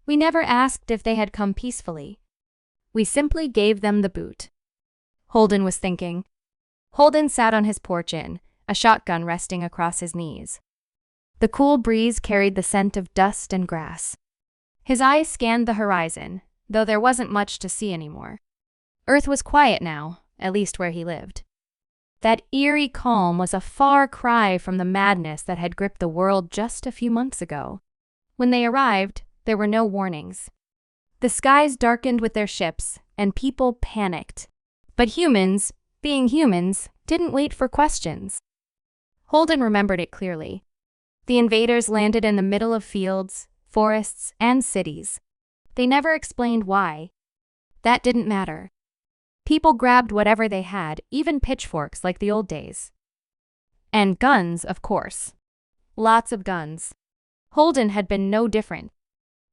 We never asked if they had come peacefully. We simply gave them the boot. Holden was thinking. Holden sat on his porch a shotgun resting across his knees. The cool breeze carried the scent of dust and grass. His eyes scanned the horizon, though there wasn't much to see anymore. Earth was quiet now, at least where he lived. That eerie calm was a far cry from the madness that had gripped the world just a few months ago. When they arrived, there were no warnings. The skies darkened with their ships, and people panicked. But humans, being humans, didn't wait for questions. Holden remembered it clearly. The invaders landed in the middle of fields, forests, and cities. They never explained why. That didn't matter. People grabbed whatever they had, even pitchforks like the old days. And guns, of course. Lots of guns. Holden had been no different.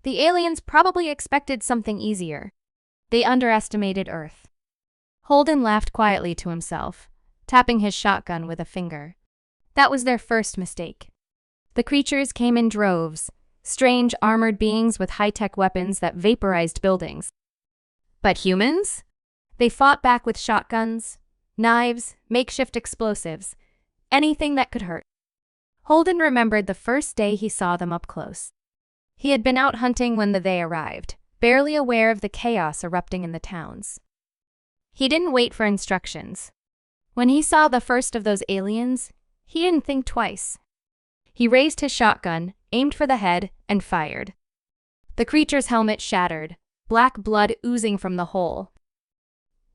The aliens probably expected something easier. They underestimated Earth. Holden laughed quietly to himself, tapping his shotgun with a finger. That was their first mistake. The creatures came in droves, strange armored beings with high-tech weapons that vaporized buildings. But humans? They fought back with shotguns, knives, makeshift explosives, anything that could hurt. Holden remembered the first day he saw them up close. He had been out hunting when they arrived, barely aware of the chaos erupting in the towns. He didn't wait for instructions. When he saw the first of those aliens, he didn't think twice. He raised his shotgun, aimed for the head, and fired. The creature's helmet shattered, black blood oozing from the hole.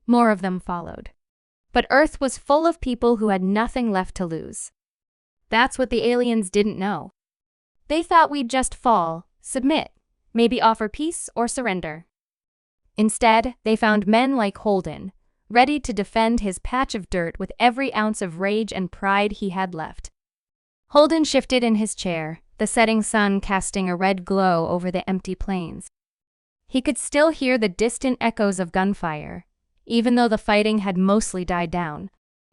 More of them followed. But Earth was full of people who had nothing left to lose. That's what the aliens didn't know. They thought we'd just fall, submit, maybe offer peace or surrender. Instead, they found men like Holden, ready to defend his patch of dirt with every ounce of rage and pride he had left. Holden shifted in his chair, the setting sun casting a red glow over the empty plains. He could still hear the distant echoes of gunfire, even though the fighting had mostly died down.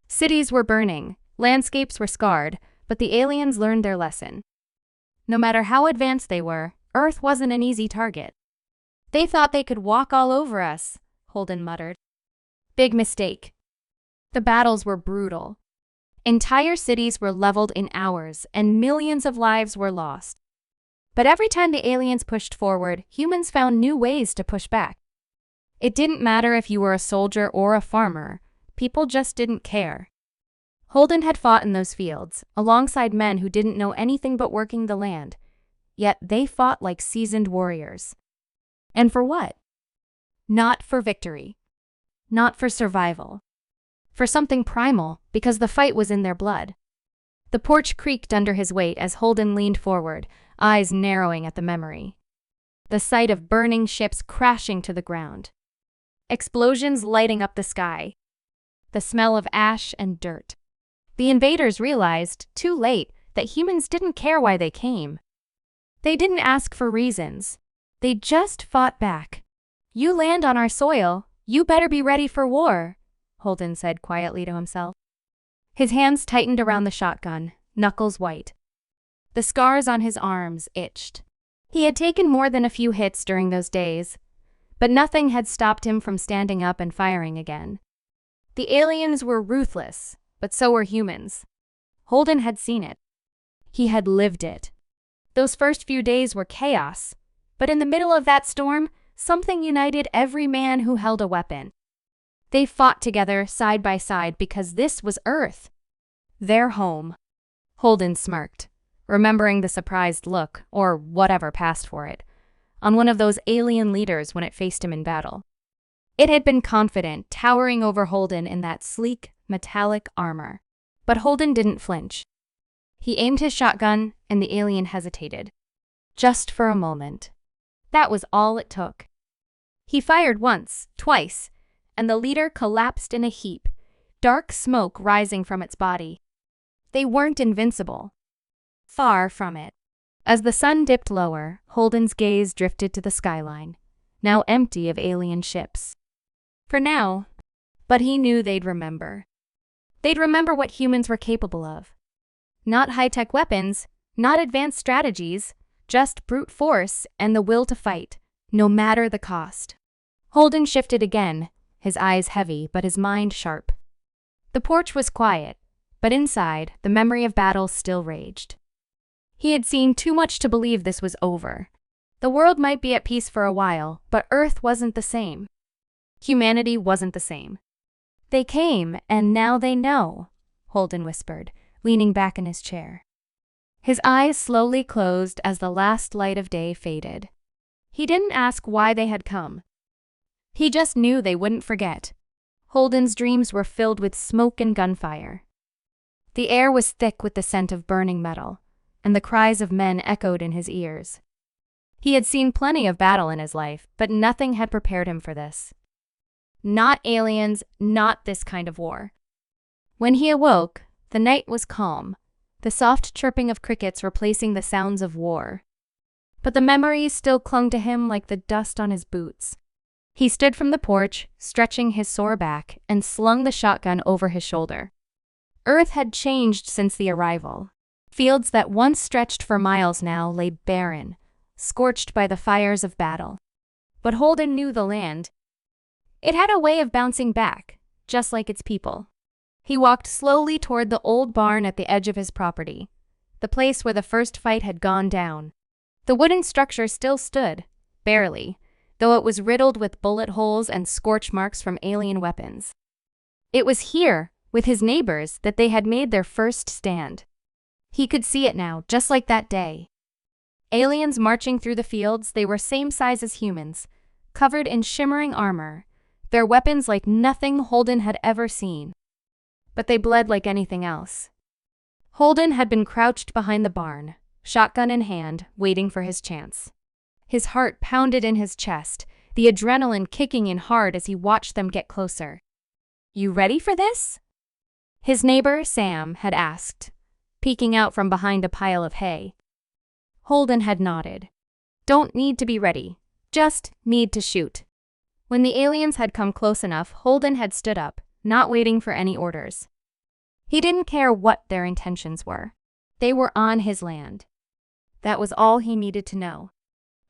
Cities were burning, landscapes were scarred, but the aliens learned their lesson. No matter how advanced they were, Earth wasn't an easy target. They thought they could walk all over us, Holden muttered. Big mistake. The battles were brutal. Entire cities were leveled in hours, and millions of lives were lost. But every time the aliens pushed forward, humans found new ways to push back. It didn't matter if you were a soldier or a farmer, people just didn't care. Holden had fought in those fields, alongside men who didn't know anything but working the land, yet they fought like seasoned warriors. And for what? Not for victory. Not for survival. For something primal, because the fight was in their blood. The porch creaked under his weight as Holden leaned forward, eyes narrowing at the memory. The sight of burning ships crashing to the ground. Explosions lighting up the sky. The smell of ash and dirt. The invaders realized, too late, that humans didn't care why they came. They didn't ask for reasons. They just fought back. You land on our soil, you better be ready for war, Holden said quietly to himself. His hands tightened around the shotgun, knuckles white. The scars on his arms itched. He had taken more than a few hits during those days, but nothing had stopped him from standing up and firing again. The aliens were ruthless, but so were humans. Holden had seen it. He had lived it. Those first few days were chaos, but in the middle of that storm, something united every man who held a weapon. They fought together side by side because this was Earth. Their home. Holden smirked, remembering the surprised look, or whatever passed for it, on one of those alien leaders when it faced him in battle. It had been confident, towering over Holden in that sleek, metallic armor. But Holden didn't flinch. He aimed his shotgun, and the alien hesitated. Just for a moment. That was all it took. He fired once, twice, and the leader collapsed in a heap, dark smoke rising from its body. They weren't invincible. Far from it. As the sun dipped lower, Holden's gaze drifted to the skyline, now empty of alien ships. For now, but he knew they'd remember. They'd remember what humans were capable of. Not high-tech weapons, not advanced strategies, just brute force and the will to fight, no matter the cost. Holden shifted again, his eyes heavy but his mind sharp. The porch was quiet, but inside, the memory of battle still raged. He had seen too much to believe this was over. The world might be at peace for a while, but Earth wasn't the same. Humanity wasn't the same. They came, and now they know, Holden whispered, leaning back in his chair. His eyes slowly closed as the last light of day faded. He didn't ask why they had come. He just knew they wouldn't forget. Holden's dreams were filled with smoke and gunfire. The air was thick with the scent of burning metal, and the cries of men echoed in his ears. He had seen plenty of battle in his life, but nothing had prepared him for this. Not aliens, not this kind of war. When he awoke, the night was calm, the soft chirping of crickets replacing the sounds of war. But the memories still clung to him like the dust on his boots. He stood from the porch, stretching his sore back, and slung the shotgun over his shoulder. Earth had changed since the arrival. Fields that once stretched for miles now lay barren, scorched by the fires of battle. But Holden knew the land. It had a way of bouncing back, just like its people. He walked slowly toward the old barn at the edge of his property, the place where the first fight had gone down. The wooden structure still stood, barely, though it was riddled with bullet holes and scorch marks from alien weapons. It was here, with his neighbors, that they had made their first stand. He could see it now, just like that day. Aliens marching through the fields, they were same size as humans, covered in shimmering armor, their weapons like nothing Holden had ever seen. But they bled like anything else. Holden had been crouched behind the barn, shotgun in hand, waiting for his chance. His heart pounded in his chest, the adrenaline kicking in hard as he watched them get closer. "You ready for this?" His neighbor, Sam, had asked, peeking out from behind a pile of hay. Holden had nodded. "Don't need to be ready, just need to shoot." When the aliens had come close enough, Holden had stood up, not waiting for any orders. He didn't care what their intentions were. They were on his land. That was all he needed to know.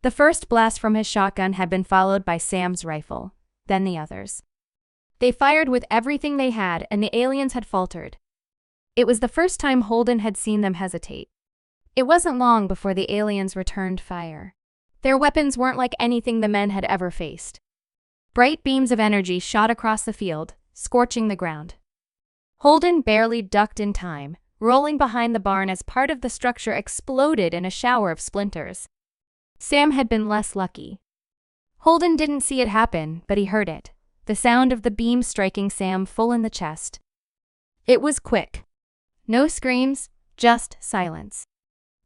The first blast from his shotgun had been followed by Sam's rifle, then the others. They fired with everything they had, and the aliens had faltered. It was the first time Holden had seen them hesitate. It wasn't long before the aliens returned fire. Their weapons weren't like anything the men had ever faced. Bright beams of energy shot across the field, scorching the ground. Holden barely ducked in time, rolling behind the barn as part of the structure exploded in a shower of splinters. Sam had been less lucky. Holden didn't see it happen, but he heard it, the sound of the beam striking Sam full in the chest. It was quick. No screams, just silence.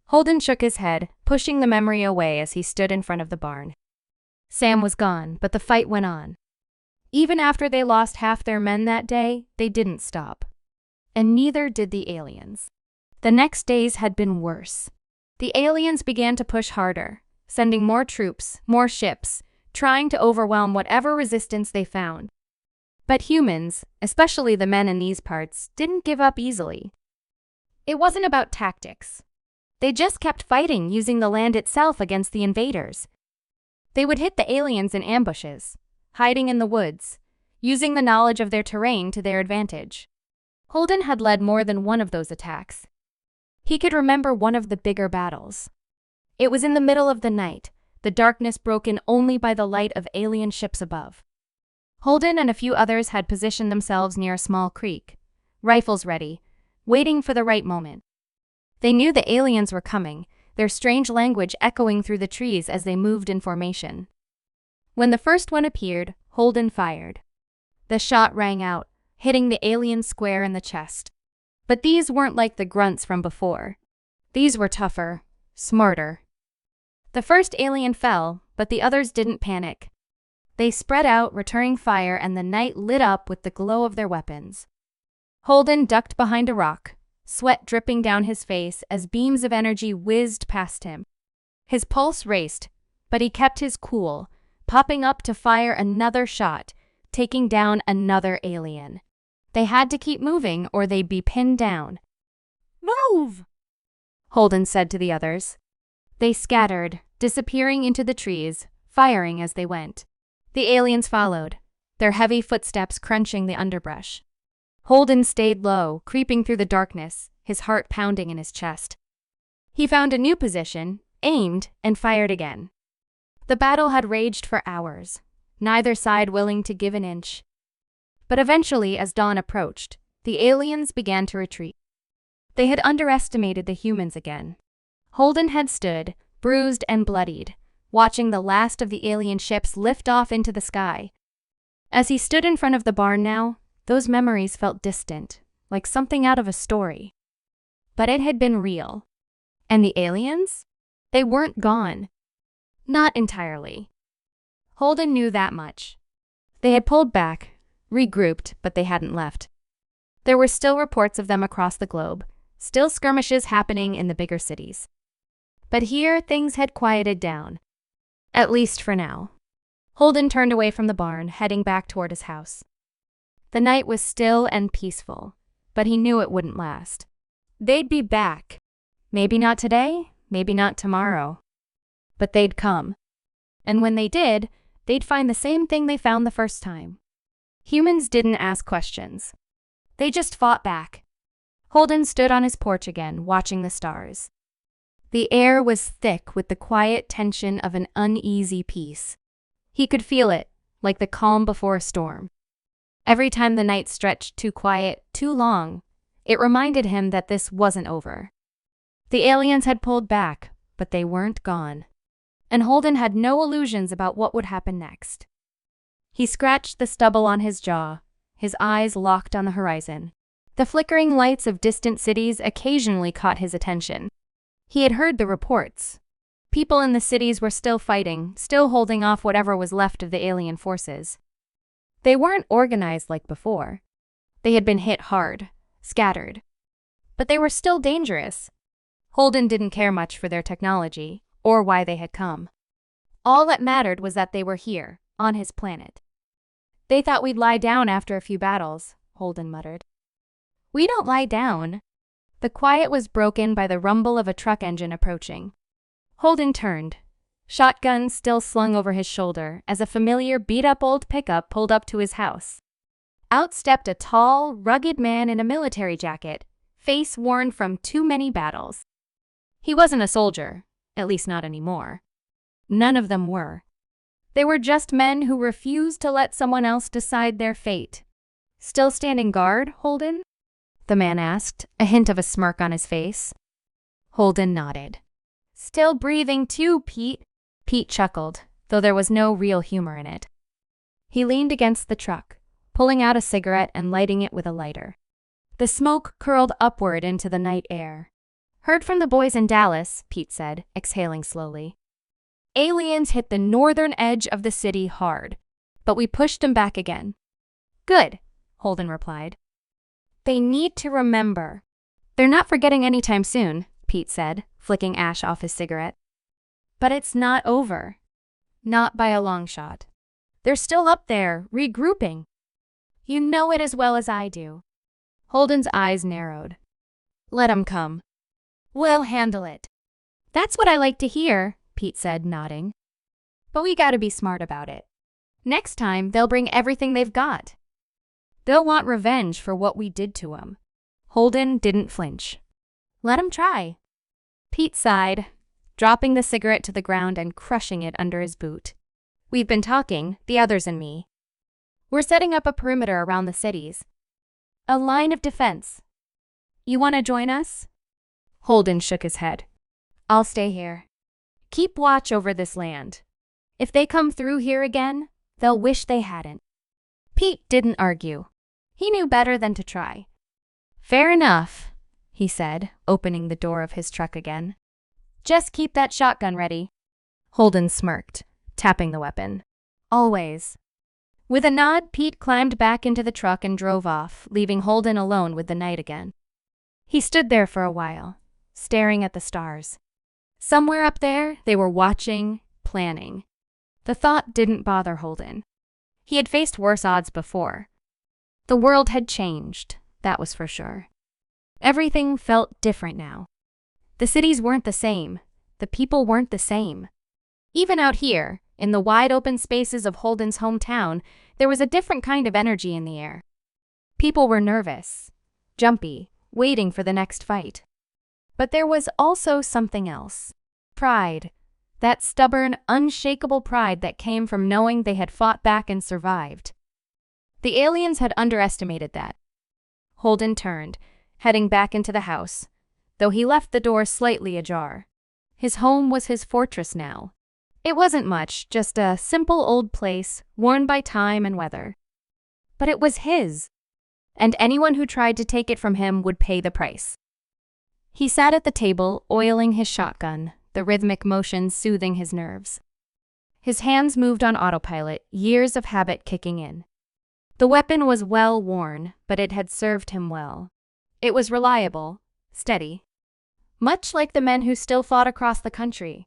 Holden shook his head, pushing the memory away as he stood in front of the barn. Sam was gone, but the fight went on. Even after they lost half their men that day, they didn't stop. And neither did the aliens. The next days had been worse. The aliens began to push harder, sending more troops, more ships, trying to overwhelm whatever resistance they found. But humans, especially the men in these parts, didn't give up easily. It wasn't about tactics. They just kept fighting, using the land itself against the invaders. They would hit the aliens in ambushes, hiding in the woods, using the knowledge of their terrain to their advantage. Holden had led more than one of those attacks. He could remember one of the bigger battles. It was in the middle of the night, the darkness broken only by the light of alien ships above. Holden and a few others had positioned themselves near a small creek, rifles ready, waiting for the right moment. They knew the aliens were coming, their strange language echoing through the trees as they moved in formation. When the first one appeared, Holden fired. The shot rang out, hitting the alien square in the chest. But these weren't like the grunts from before. These were tougher, smarter. The first alien fell, but the others didn't panic. They spread out, returning fire, and the night lit up with the glow of their weapons. Holden ducked behind a rock, sweat dripping down his face as beams of energy whizzed past him. His pulse raced, but he kept his cool, popping up to fire another shot, taking down another alien. They had to keep moving or they'd be pinned down. "Move!" Holden said to the others. They scattered, disappearing into the trees, firing as they went. The aliens followed, their heavy footsteps crunching the underbrush. Holden stayed low, creeping through the darkness, his heart pounding in his chest. He found a new position, aimed, and fired again. The battle had raged for hours, neither side willing to give an inch. But eventually, as dawn approached, the aliens began to retreat. They had underestimated the humans again. Holden had stood, bruised and bloodied, watching the last of the alien ships lift off into the sky. As he stood in front of the barn now, those memories felt distant, like something out of a story. But it had been real. And the aliens? They weren't gone. Not entirely. Holden knew that much. They had pulled back, regrouped, but they hadn't left. There were still reports of them across the globe, still skirmishes happening in the bigger cities. But here, things had quieted down. At least for now. Holden turned away from the barn, heading back toward his house. The night was still and peaceful, but he knew it wouldn't last. They'd be back. Maybe not today, maybe not tomorrow. But they'd come. And when they did, they'd find the same thing they found the first time. Humans didn't ask questions. They just fought back. Holden stood on his porch again, watching the stars. The air was thick with the quiet tension of an uneasy peace. He could feel it, like the calm before a storm. Every time the night stretched too quiet, too long, it reminded him that this wasn't over. The aliens had pulled back, but they weren't gone. And Holden had no illusions about what would happen next. He scratched the stubble on his jaw, his eyes locked on the horizon. The flickering lights of distant cities occasionally caught his attention. He had heard the reports. People in the cities were still fighting, still holding off whatever was left of the alien forces. They weren't organized like before. They had been hit hard, scattered. But they were still dangerous. Holden didn't care much for their technology, or why they had come. All that mattered was that they were here, on his planet. They thought we'd lie down after a few battles, Holden muttered. We don't lie down. The quiet was broken by the rumble of a truck engine approaching. Holden turned, shotgun still slung over his shoulder, as a familiar beat-up old pickup pulled up to his house. Out stepped a tall, rugged man in a military jacket, face worn from too many battles. He wasn't a soldier, at least not anymore. None of them were. They were just men who refused to let someone else decide their fate. Still standing guard, Holden? The man asked, a hint of a smirk on his face. Holden nodded. Still breathing too, Pete. Pete chuckled, though there was no real humor in it. He leaned against the truck, pulling out a cigarette and lighting it with a lighter. The smoke curled upward into the night air. Heard from the boys in Dallas, Pete said, exhaling slowly. Aliens hit the northern edge of the city hard, but we pushed them back again. Good, Holden replied. They need to remember. They're not forgetting anytime soon, Pete said, flicking ash off his cigarette. But it's not over. Not by a long shot. They're still up there, regrouping. You know it as well as I do. Holden's eyes narrowed. Let 'em come. We'll handle it. That's what I like to hear, Pete said, nodding. But we gotta be smart about it. Next time, they'll bring everything they've got. They'll want revenge for what we did to 'em. Holden didn't flinch. Let 'em try. Pete sighed, dropping the cigarette to the ground and crushing it under his boot. We've been talking, the others and me. We're setting up a perimeter around the cities. A line of defense. You want to join us? Holden shook his head. I'll stay here. Keep watch over this land. If they come through here again, they'll wish they hadn't. Pete didn't argue. He knew better than to try. Fair enough, he said, opening the door of his truck again. Just keep that shotgun ready. Holden smirked, tapping the weapon. Always. With a nod, Pete climbed back into the truck and drove off, leaving Holden alone with the night again. He stood there for a while, staring at the stars. Somewhere up there, they were watching, planning. The thought didn't bother Holden. He had faced worse odds before. The world had changed, that was for sure. Everything felt different now. The cities weren't the same. the people weren't the same. Even out here, in the wide open spaces of Holden's hometown, there was a different kind of energy in the air. People were nervous, jumpy, waiting for the next fight. But there was also something else. Pride. That stubborn, unshakable pride that came from knowing they had fought back and survived. The aliens had underestimated that. Holden turned, heading back into the house, though he left the door slightly ajar. His home was his fortress now. It wasn't much, just a simple old place, worn by time and weather. But it was his, and anyone who tried to take it from him would pay the price. He sat at the table, oiling his shotgun, the rhythmic motion soothing his nerves. His hands moved on autopilot, years of habit kicking in. The weapon was well worn, but it had served him well. It was reliable, steady. Much like the men who still fought across the country.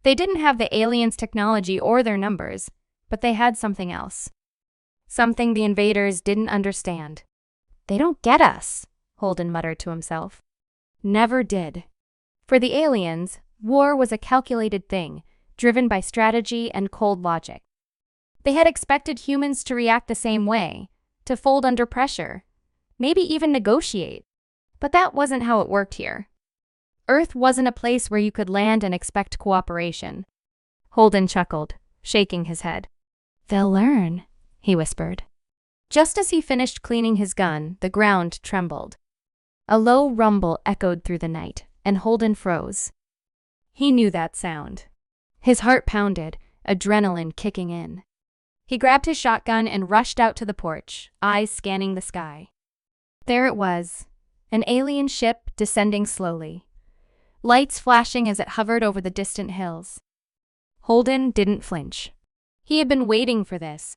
They didn't have the aliens' technology or their numbers, but they had something else. Something the invaders didn't understand. "They don't get us," Holden muttered to himself. Never did. For the aliens, war was a calculated thing, driven by strategy and cold logic. They had expected humans to react the same way, to fold under pressure, maybe even negotiate. But that wasn't how it worked here. Earth wasn't a place where you could land and expect cooperation. Holden chuckled, shaking his head. "They'll learn," he whispered. Just as he finished cleaning his gun, the ground trembled. A low rumble echoed through the night, and Holden froze. He knew that sound. His heart pounded, adrenaline kicking in. He grabbed his shotgun and rushed out to the porch, eyes scanning the sky. There it was, an alien ship descending slowly, lights flashing as it hovered over the distant hills. Holden didn't flinch. He had been waiting for this.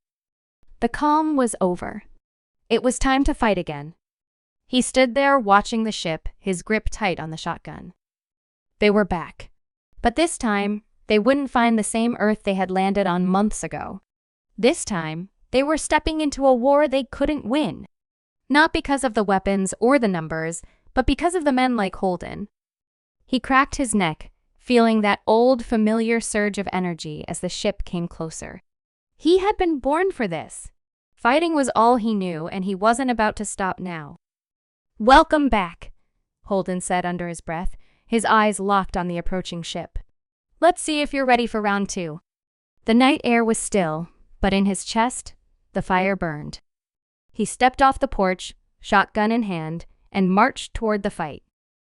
The calm was over. It was time to fight again. He stood there watching the ship, his grip tight on the shotgun. They were back. But this time, they wouldn't find the same Earth they had landed on months ago. This time, they were stepping into a war they couldn't win. Not because of the weapons or the numbers, but because of the men like Holden. He cracked his neck, feeling that old, familiar surge of energy as the ship came closer. He had been born for this. Fighting was all he knew, and he wasn't about to stop now. "Welcome back," Holden said under his breath, his eyes locked on the approaching ship. "Let's see if you're ready for round 2. The night air was still, but in his chest, the fire burned. He stepped off the porch, shotgun in hand, and marched toward the fight.